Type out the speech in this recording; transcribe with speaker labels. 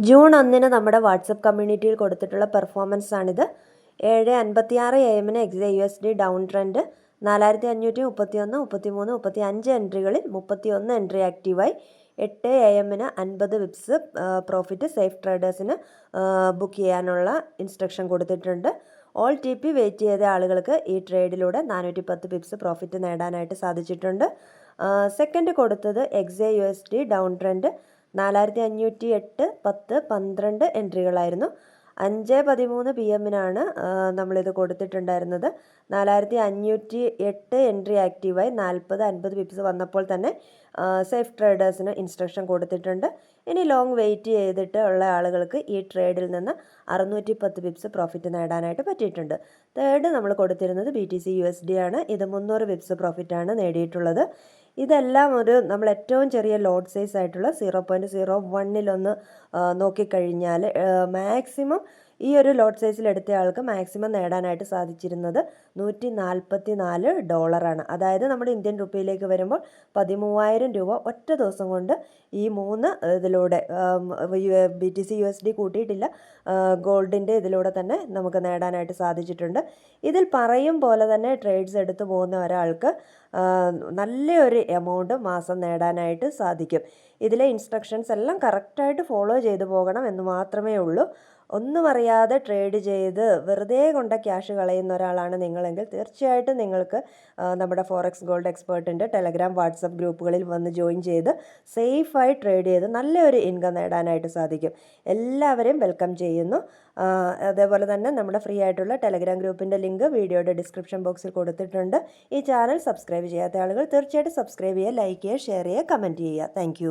Speaker 1: June 1 നമ്മുടെ WhatsApp കമ്മ്യൂണിറ്റിയിൽ കൊടുത്തിട്ടുള്ള പെർഫോമൻസ് ആണിത്. 7:56 AM XAUSD ഡൗൺ ട്രെൻഡ് 4531, 33, 35 എൻട്രികളിൽ 31 എൻട്രി ആക്റ്റീവായി. 8 AM 50 വിപ്സ് പ്രോഫിറ്റ് സേഫ് ട്രേഡേഴ്സിന് ബുക്ക് ചെയ്യാനുള്ള ഇൻസ്ട്രക്ഷൻ കൊടുത്തിട്ടുണ്ട്. ഓൾ TP വെയിറ്റ് ചെയ്ത ആളുകൾക്ക് ഈ ട്രേഡിലൂടെ 410 പിപ്സ് പ്രോഫിറ്റ് നേടാനായിട്ട് സാധിച്ചിട്ടുണ്ട്. സെക്കൻഡ് കൊടുത്തത് XAUSD ഡൗൺ ട്രെൻഡ് 4508, 10, 12 എൻട്രികളായിരുന്നു. 5:13 PM നമ്മളിത് കൊടുത്തിട്ടുണ്ടായിരുന്നത്. 4508 എൻട്രി ആക്റ്റീവായി. 40-50 പിപ്സ് വന്നപ്പോൾ തന്നെ സേഫ് ട്രേഡേഴ്സിന് ഇൻസ്ട്രക്ഷൻ കൊടുത്തിട്ടുണ്ട്. ഇനി ലോങ് വെയിറ്റ് ചെയ്തിട്ട് ഉള്ള ആളുകൾക്ക് ഈ ട്രേഡിൽ നിന്ന് 610 പിപ്സ് പ്രോഫിറ്റ് നേടാനായിട്ട് പറ്റിയിട്ടുണ്ട്. തേർഡ് നമ്മൾ കൊടുത്തിരുന്നത് BTC USD ആണ്. ഇത് 300 പിപ്സ് പ്രോഫിറ്റാണ് നേടിയിട്ടുള്ളത്. ഇതെല്ലാം നമ്മൾ ഏറ്റവും ചെറിയ ലോട്ട് സൈസ് ആയിട്ടുള്ള 0.01 നോക്കിക്കഴിഞ്ഞാൽ മാക്സിമം ഈ ഒരു ലോട്ട് സൈസിൽ എടുത്ത ആൾക്ക് മാക്സിമം നേടാനായിട്ട് സാധിച്ചിരുന്നത് $144. അതായത് നമ്മുടെ ഇന്ത്യൻ റുപ്പിയിലേക്ക് വരുമ്പോൾ 13,000 രൂപ ഒറ്റ ദിവസം കൊണ്ട് ഈ 3 ഇതിലൂടെ BTC USD കൂട്ടിയിട്ടില്ല, ഗോൾഡിൻ്റെ ഇതിലൂടെ തന്നെ നമുക്ക് നേടാനായിട്ട് സാധിച്ചിട്ടുണ്ട്. ഇതിൽ പറയും പോലെ തന്നെ ട്രേഡ്സ് എടുത്തു പോകുന്ന ഒരാൾക്ക് നല്ലൊരു എമൗണ്ട് മാസം നേടാനായിട്ട് സാധിക്കും. ഇതിലെ ഇൻസ്ട്രക്ഷൻസ് എല്ലാം കറക്റ്റായിട്ട് ഫോളോ ചെയ്തു പോകണം എന്ന് മാത്രമേ ഉള്ളൂ. ഒന്നും അറിയാതെ ട്രേഡ് ചെയ്ത് വെറുതെ കൊണ്ട ക്യാഷ് കളയുന്ന ഒരാളാണ് നിങ്ങളെങ്കിൽ തീർച്ചയായിട്ടും നിങ്ങൾക്ക് നമ്മുടെ ഫോറക്സ് ഗോൾഡ് എക്സ്പേർട്ടിൻ്റെ ടെലഗ്രാം വാട്സപ്പ് ഗ്രൂപ്പുകളിൽ വന്ന് ജോയിൻ ചെയ്ത് സേഫായി ട്രേഡ് ചെയ്ത് നല്ലൊരു ഇൻകം നേടാനായിട്ട് സാധിക്കും. എല്ലാവരെയും വെൽക്കം ചെയ്യുന്നു. അതേപോലെ തന്നെ നമ്മുടെ ഫ്രീ ആയിട്ടുള്ള ടെലഗ്രാം ഗ്രൂപ്പിൻ്റെ ലിങ്ക് വീഡിയോയുടെ ഡിസ്ക്രിപ്ഷൻ ബോക്സിൽ കൊടുത്തിട്ടുണ്ട്. ഈ ചാനൽ സബ്സ്ക്രൈബ് ചെയ്യാത്ത ആളുകൾ തീർച്ചയായിട്ടും സബ്സ്ക്രൈബ് ചെയ്യുക, ലൈക്ക് ചെയ്യുക, ഷെയർ ചെയ്യുക, കമൻറ്റ് ചെയ്യുക. താങ്ക്